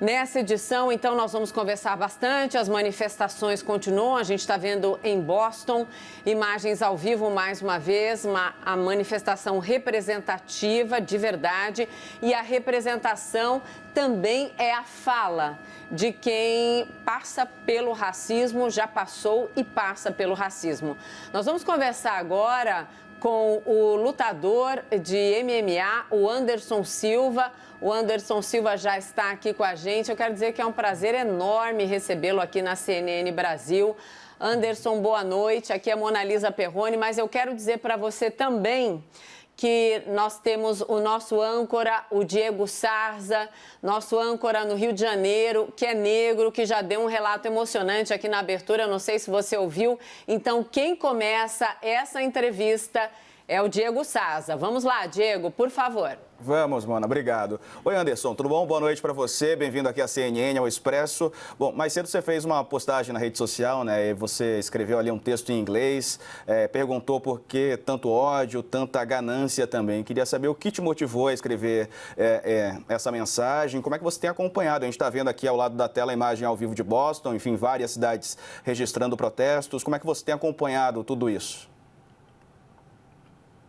Nessa edição, então, nós vamos conversar bastante. As manifestações continuam. A gente está vendo em Boston imagens ao vivo mais uma vez, a manifestação representativa de verdade. E a representação também é a fala de quem passa pelo racismo, já passou e passa pelo racismo. Nós vamos conversar agora com o lutador de MMA, o Anderson Silva. O Anderson Silva já está aqui com a gente. Eu quero dizer que é um prazer enorme recebê-lo aqui na CNN Brasil. Anderson, boa noite. Aqui é a Mona Lisa Perrone, mas eu quero dizer para você também que nós temos o nosso âncora, o Diego Sarza, nosso âncora no Rio de Janeiro, que é negro, que já deu um relato emocionante aqui na abertura, eu não sei se você ouviu. Então, quem começa essa entrevista é o Diego Sarza. Vamos lá, Diego, por favor. Vamos, Mona, obrigado. Oi, Anderson, tudo bom? Boa noite para você, bem-vindo aqui à CNN, ao Expresso. Bom, mais cedo você fez uma postagem na rede social, né, e você escreveu ali um texto em inglês, perguntou por que tanto ódio, tanta ganância também. Queria saber o que te motivou a escrever essa mensagem, como é que você tem acompanhado? A gente está vendo aqui ao lado da tela a imagem ao vivo de Boston, enfim, várias cidades registrando protestos. Como é que você tem acompanhado tudo isso?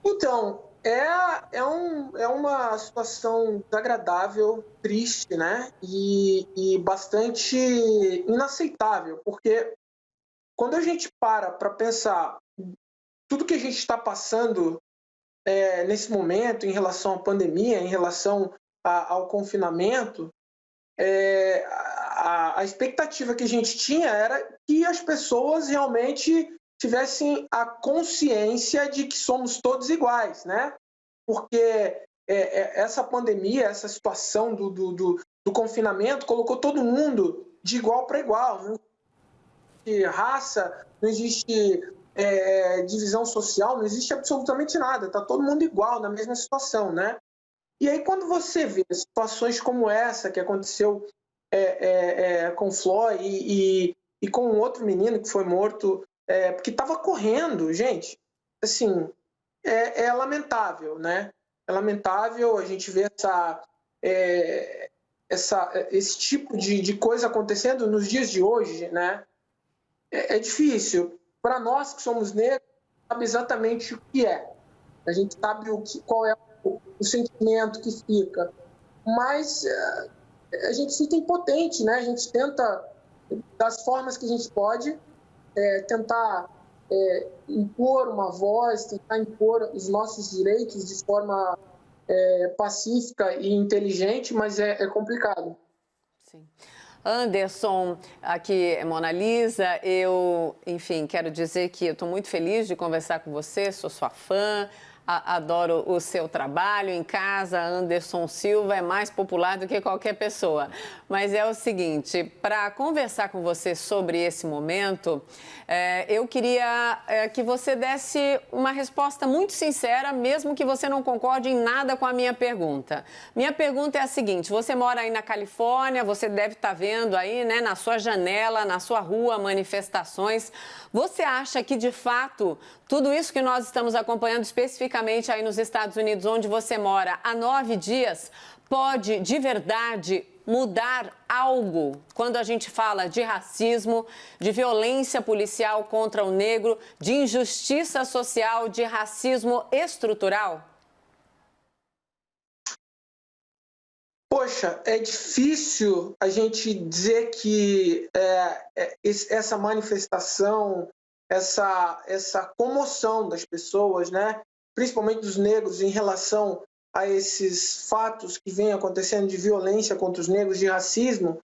Então, é uma situação desagradável, triste, né? E bastante inaceitável, porque quando a gente para pensar tudo que a gente está passando nesse momento em relação à pandemia, em relação ao confinamento, a expectativa que a gente tinha era que as pessoas realmente tivessem a consciência de que somos todos iguais, né? Porque essa pandemia, essa situação do confinamento colocou todo mundo de igual para igual. Não existe raça, não existe divisão social, não existe absolutamente nada. Está todo mundo igual, na mesma situação, né? E aí, quando você vê situações como essa que aconteceu com o Floyd e com um outro menino que foi morto porque estava correndo, gente, assim, é lamentável, né? É lamentável a gente ver esse tipo de coisa acontecendo nos dias de hoje, né? É difícil. Para nós que somos negros, sabe exatamente o que é. A gente sabe qual é o sentimento que fica. Mas a gente fica impotente, né? A gente tenta, das formas que a gente pode, tentar impor uma voz, tentar impor os nossos direitos de forma pacífica e inteligente, mas é complicado. Sim. Anderson, aqui é Mona Lisa. Eu, enfim, quero dizer que eu estou muito feliz de conversar com você, sou sua fã. Adoro o seu trabalho em casa. Anderson Silva é mais popular do que qualquer pessoa. Mas é o seguinte, para conversar com você sobre esse momento, eu queria que você desse uma resposta muito sincera, mesmo que você não concorde em nada com a minha pergunta. Minha pergunta é a seguinte: você mora aí na Califórnia, você deve estar vendo aí, né, na sua janela, na sua rua, manifestações. Você acha que, de fato, tudo isso que nós estamos acompanhando, especificamente aí nos Estados Unidos, onde você mora, há 9 dias, pode, de verdade, mudar algo quando a gente fala de racismo, de violência policial contra o negro, de injustiça social, de racismo estrutural? Poxa, é difícil a gente dizer que essa manifestação, essa comoção das pessoas, né, principalmente dos negros, em relação a esses fatos que vêm acontecendo de violência contra os negros, de racismo,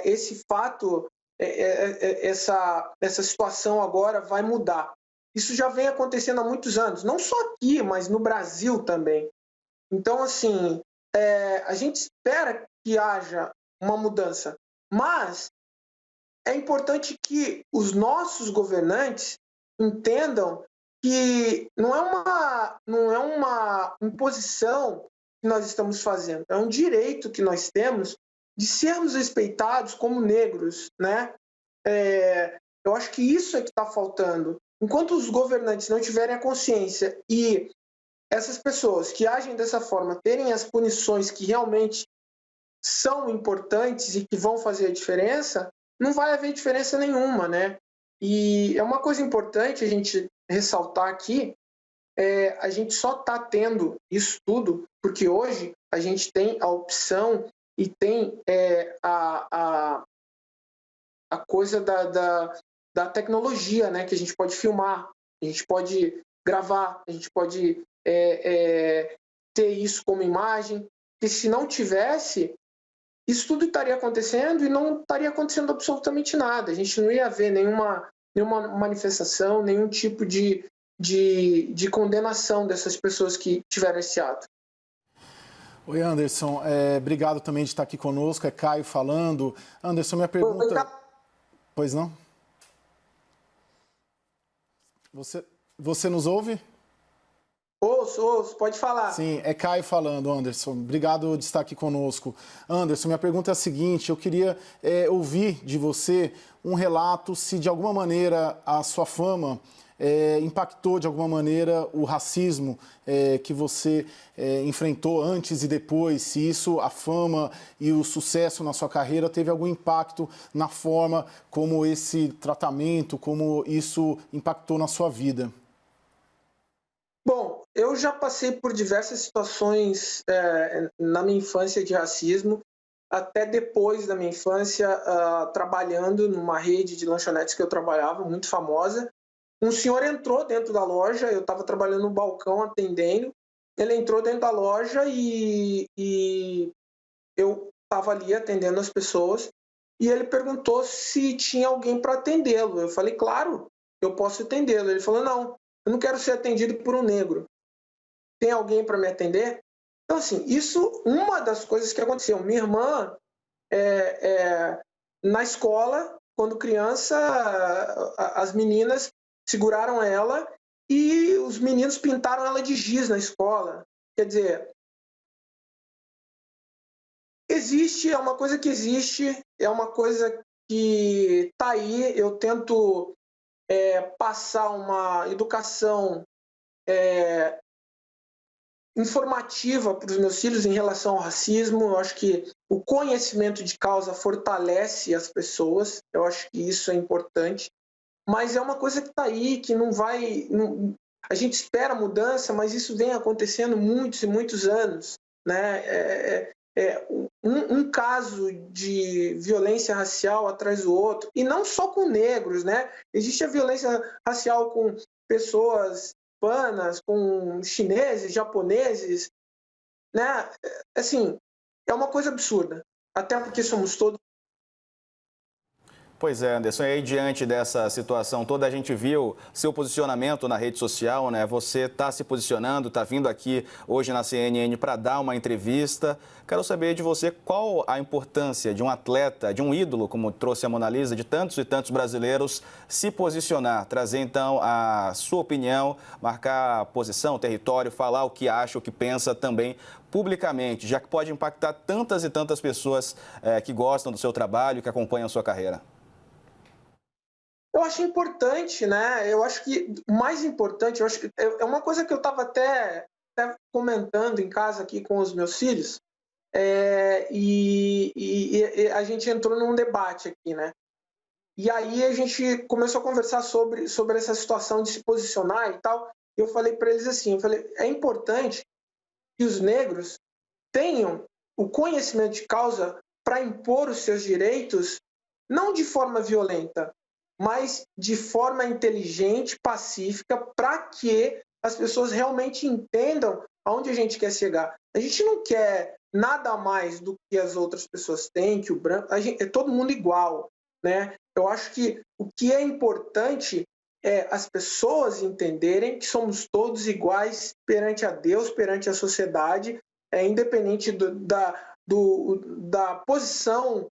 esse fato, essa situação agora vai mudar. Isso já vem acontecendo há muitos anos, não só aqui, mas no Brasil também. Então, assim, a gente espera que haja uma mudança, mas é importante que os nossos governantes entendam que não é uma imposição que nós estamos fazendo, é um direito que nós temos de sermos respeitados como negros, né? Eu acho que isso é que está faltando. Enquanto os governantes não tiverem a consciência e essas pessoas que agem dessa forma terem as punições que realmente são importantes e que vão fazer a diferença, não vai haver diferença nenhuma, né? E é uma coisa importante a gente ressaltar aqui, a gente só está tendo isso tudo porque hoje a gente tem a opção e tem a coisa da tecnologia, né? Que a gente pode filmar, a gente pode gravar, a gente pode ter isso como imagem, e se não tivesse, isso tudo estaria acontecendo e não estaria acontecendo absolutamente nada. A gente não ia ver nenhuma manifestação, nenhum tipo de condenação dessas pessoas que tiveram esse ato. Oi, Anderson. Obrigado também de estar aqui conosco. É Caio falando. Anderson, minha pergunta... Pois não? Você nos ouve? Ouço, pode falar. Sim, é Caio falando, Anderson. Obrigado de estar aqui conosco. Anderson, minha pergunta é a seguinte, eu queria ouvir de você um relato se de alguma maneira a sua fama impactou de alguma maneira o racismo que você enfrentou antes e depois, se isso, a fama e o sucesso na sua carreira teve algum impacto na forma como esse tratamento, como isso impactou na sua vida. Bom, eu já passei por diversas situações na minha infância de racismo, até depois da minha infância, trabalhando numa rede de lanchonetes que eu trabalhava, muito famosa. Um senhor entrou dentro da loja, eu estava trabalhando no balcão atendendo, ele entrou dentro da loja e eu estava ali atendendo as pessoas, e ele perguntou se tinha alguém para atendê-lo. Eu falei, claro, eu posso atendê-lo. Ele falou, não, eu não quero ser atendido por um negro. Tem alguém para me atender? Então, assim, isso, uma das coisas que aconteceu. Minha irmã, na escola, quando criança, as meninas seguraram ela e os meninos pintaram ela de giz na escola. Quer dizer, existe, é uma coisa que existe, é uma coisa que está aí. Eu tento passar uma educação informativa para os meus filhos em relação ao racismo. Eu acho que o conhecimento de causa fortalece as pessoas, eu acho que isso é importante, mas é uma coisa que está aí, que não vai... a gente espera mudança, mas isso vem acontecendo muitos e muitos anos, né? Um caso de violência racial atrás do outro, e não só com negros, né? Existe a violência racial com pessoas hispanas, com chineses, japoneses, né? Assim, é uma coisa absurda, até porque somos todos. Pois é, Anderson, e aí diante dessa situação toda, a gente viu seu posicionamento na rede social, né? Você está se posicionando, está vindo aqui hoje na CNN para dar uma entrevista. Quero saber de você qual a importância de um atleta, de um ídolo, como trouxe a Mona Lisa, de tantos e tantos brasileiros, se posicionar, trazer então a sua opinião, marcar posição, território, falar o que acha, o que pensa também publicamente, já que pode impactar tantas e tantas pessoas que gostam do seu trabalho, que acompanham a sua carreira. Eu acho importante, né? Eu acho que o mais importante, eu acho que é uma coisa que eu estava até comentando em casa aqui com os meus filhos, e a gente entrou num debate aqui, né? E aí a gente começou a conversar sobre essa situação de se posicionar e tal. E eu falei para eles assim, eu falei, é importante que os negros tenham o conhecimento de causa para impor os seus direitos, não de forma violenta, mas de forma inteligente, pacífica, para que as pessoas realmente entendam aonde a gente quer chegar. A gente não quer nada mais do que as outras pessoas têm, que o branco... é todo mundo igual, né? Eu acho que o que é importante é as pessoas entenderem que somos todos iguais perante a Deus, perante a sociedade, independente da posição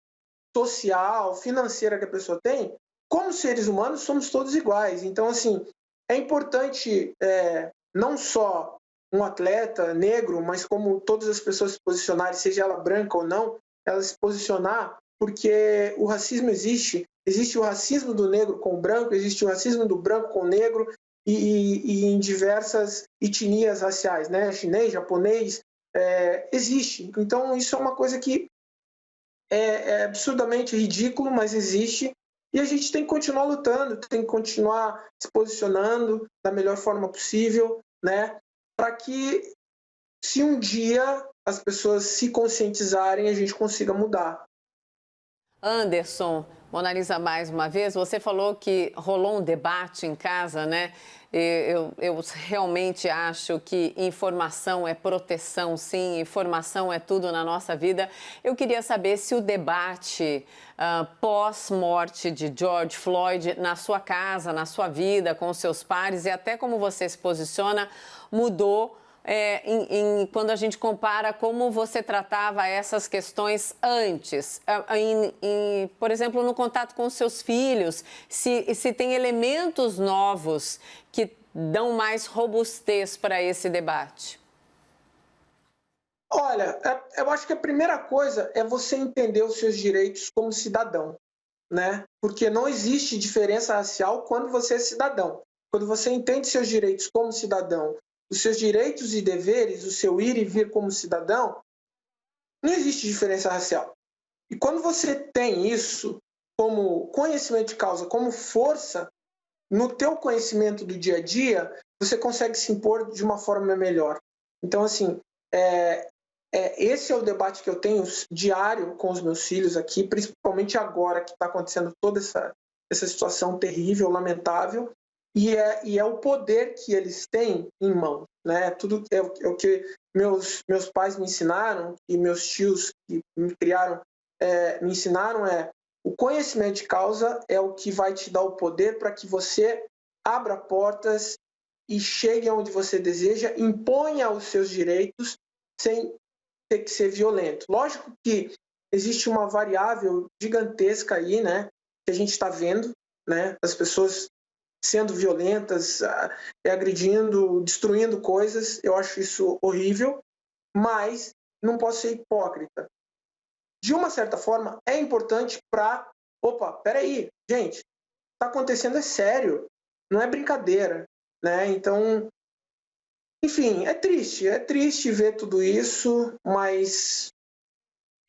social, financeira que a pessoa tem. Como seres humanos, somos todos iguais. Então, assim, é importante não só um atleta negro, mas como todas as pessoas se posicionarem, seja ela branca ou não, ela se posicionar, porque o racismo existe. Existe o racismo do negro com o branco, existe o racismo do branco com o negro, e em diversas etnias raciais, né? Chinês, japonês, existe. Então, isso é uma coisa que é absurdamente ridículo, mas existe. E a gente tem que continuar lutando, tem que continuar se posicionando da melhor forma possível, né? Para que, se um dia as pessoas se conscientizarem, a gente consiga mudar. Anderson, Mona Lisa, mais uma vez, você falou que rolou um debate em casa, né? Eu realmente acho que informação é proteção, sim, informação é tudo na nossa vida. Eu queria saber se o debate pós-morte de George Floyd na sua casa, na sua vida, com os seus pares e até como você se posiciona, mudou quando a gente compara como você tratava essas questões antes, por exemplo, no contato com os seus filhos, se tem elementos novos que dão mais robustez para esse debate? Olha, eu acho que a primeira coisa é você entender os seus direitos como cidadão, né? Porque não existe diferença racial quando você é cidadão. Quando você entende seus direitos como cidadão, os seus direitos e deveres, o seu ir e vir como cidadão, não existe diferença racial. E quando você tem isso como conhecimento de causa, como força, no teu conhecimento do dia a dia, você consegue se impor de uma forma melhor. Então, assim, esse é o debate que eu tenho diário com os meus filhos aqui, principalmente agora que está acontecendo toda essa situação terrível, lamentável, e é o poder que eles têm em mãos, né? Tudo é o que meus pais me ensinaram e meus tios que me criaram me ensinaram o conhecimento de causa é o que vai te dar o poder para que você abra portas e chegue aonde você deseja, imponha os seus direitos sem ter que ser violento. Lógico que existe uma variável gigantesca aí, né? Que a gente está vendo, né? As pessoas sendo violentas, agredindo, destruindo coisas. Eu acho isso horrível, mas não posso ser hipócrita. De uma certa forma, é importante para... Opa, peraí, gente, o que está acontecendo é sério, não é brincadeira, né? Então, enfim, é triste ver tudo isso, mas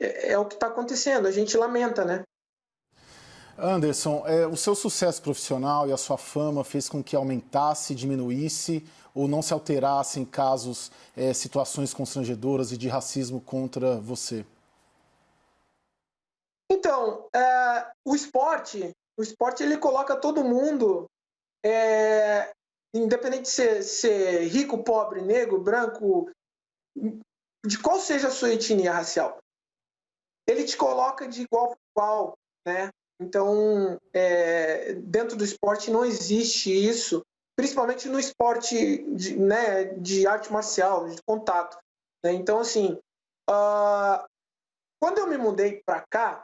é o que está acontecendo, a gente lamenta, né? Anderson, o seu sucesso profissional e a sua fama fez com que aumentasse, diminuísse ou não se alterasse em casos, situações constrangedoras e de racismo contra você? Então, o esporte ele coloca todo mundo, independente de ser rico, pobre, negro, branco, de qual seja a sua etnia racial, ele te coloca de igual para igual, né? Então, dentro do esporte não existe isso, principalmente no esporte de arte marcial, de contato, né? Então, assim, quando eu me mudei para cá,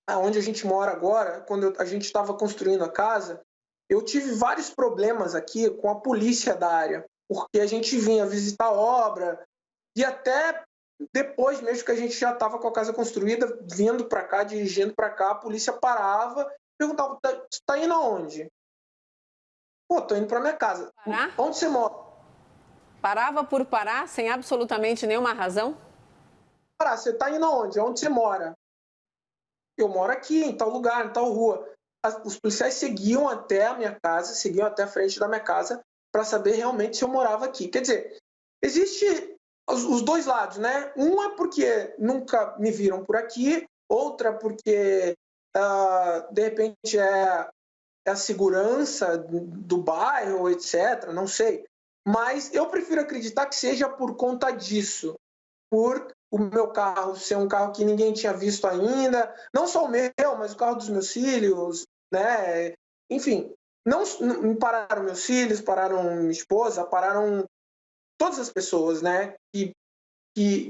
onde a gente mora agora, quando a gente estava construindo a casa, eu tive vários problemas aqui com a polícia da área, porque a gente vinha visitar a obra e até depois mesmo que a gente já estava com a casa construída, vindo para cá, dirigindo para cá, a polícia parava, perguntava, tá indo aonde? Pô, tô indo para minha casa. Parar? Onde você mora? Parava por parar, sem absolutamente nenhuma razão? Parar, você tá indo aonde? Onde você mora? Eu moro aqui, em tal lugar, em tal rua. Os policiais seguiam até a minha casa, seguiam até a frente da minha casa para saber realmente se eu morava aqui. Quer dizer, existe os dois lados, né? Um é porque nunca me viram por aqui, outra porque, de repente, é a segurança do bairro, etc. Não sei. Mas eu prefiro acreditar que seja por conta disso, por o meu carro ser um carro que ninguém tinha visto ainda, não só o meu, mas o carro dos meus filhos, né? Enfim, não pararam meus filhos, pararam minha esposa, pararam todas as pessoas, né? Que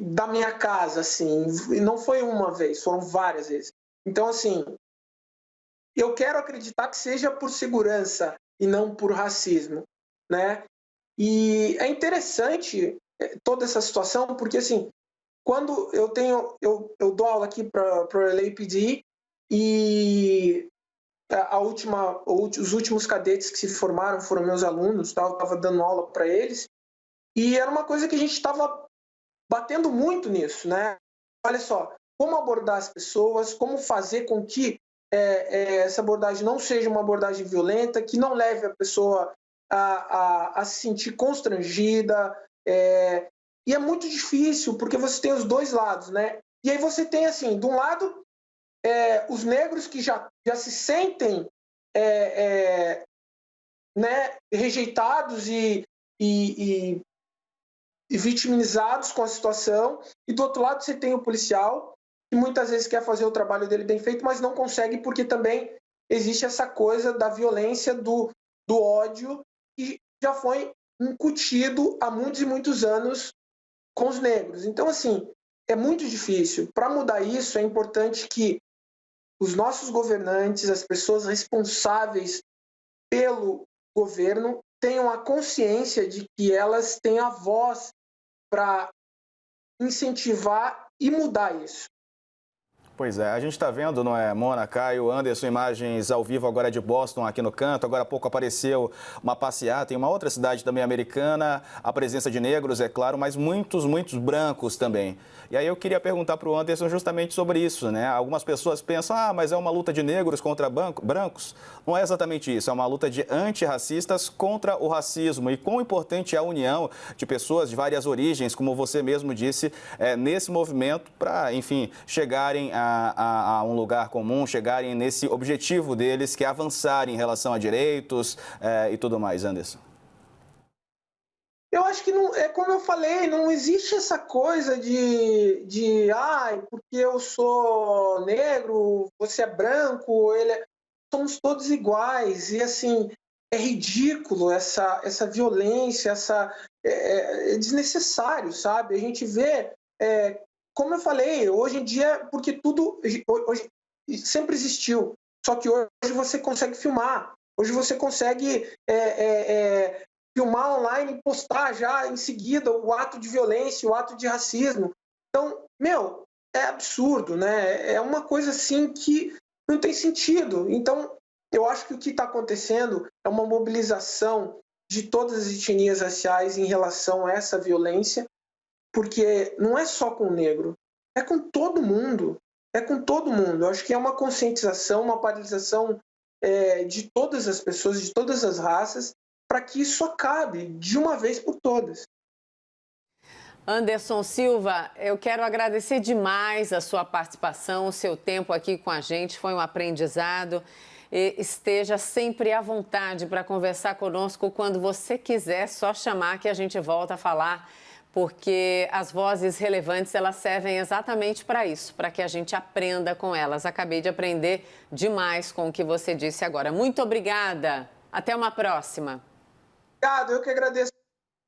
da minha casa, assim, e não foi uma vez, foram várias vezes. Então, assim, eu quero acreditar que seja por segurança e não por racismo, né? E é interessante toda essa situação, porque, assim, quando eu dou aula aqui para o LAPD e os últimos cadetes que se formaram foram meus alunos, eu estava dando aula para eles, e era uma coisa que a gente estava batendo muito nisso, né? Olha só, como abordar as pessoas, como fazer com que essa abordagem não seja uma abordagem violenta, que não leve a pessoa a se sentir constrangida. E é muito difícil, porque você tem os dois lados, né? E aí você tem, assim, de um lado, os negros que já se sentem né, rejeitados e vitimizados com a situação, e do outro lado você tem o policial, que muitas vezes quer fazer o trabalho dele bem feito, mas não consegue, porque também existe essa coisa da violência, do ódio, que já foi incutido há muitos e muitos anos com os negros. Então, assim, é muito difícil. Para mudar isso, é importante que os nossos governantes, as pessoas responsáveis pelo governo, tenham a consciência de que elas têm a voz para incentivar e mudar isso. Pois é, a gente está vendo, não é, Mona, Caio, Anderson, imagens ao vivo agora de Boston, aqui no canto. Agora há pouco apareceu uma passeata em uma outra cidade também americana, a presença de negros, é claro, mas muitos brancos também. E aí eu queria perguntar para o Anderson justamente sobre isso, né? Algumas pessoas pensam, mas é uma luta de negros contra brancos. Não é exatamente isso, é uma luta de antirracistas contra o racismo. E quão importante é a união de pessoas de várias origens, como você mesmo disse, nesse movimento para, enfim, chegarem a um lugar comum, chegarem nesse objetivo deles, que é avançar em relação a direitos e tudo mais, Anderson. Eu acho que não, é como eu falei, não existe essa coisa de porque eu sou negro, você é branco, somos todos iguais. E assim, é ridículo essa violência, é desnecessário, sabe? A gente vê, como eu falei, hoje em dia, porque tudo hoje sempre existiu, só que hoje você consegue filmar, hoje você consegue filmar online e postar já em seguida o ato de violência, o ato de racismo. Então, é absurdo, né? É uma coisa assim que não tem sentido. Então, eu acho que o que está acontecendo é uma mobilização de todas as etnias raciais em relação a essa violência, porque não é só com o negro, é com todo mundo. É com todo mundo. Eu acho que é uma conscientização, uma paralisação de todas as pessoas, de todas as raças, para que isso acabe de uma vez por todas. Anderson Silva, eu quero agradecer demais a sua participação, o seu tempo aqui com a gente, foi um aprendizado. E esteja sempre à vontade para conversar conosco quando você quiser, só chamar que a gente volta a falar, porque as vozes relevantes, elas servem exatamente para isso, para que a gente aprenda com elas. Acabei de aprender demais com o que você disse agora. Muito obrigada. Até uma próxima. Obrigado, eu que agradeço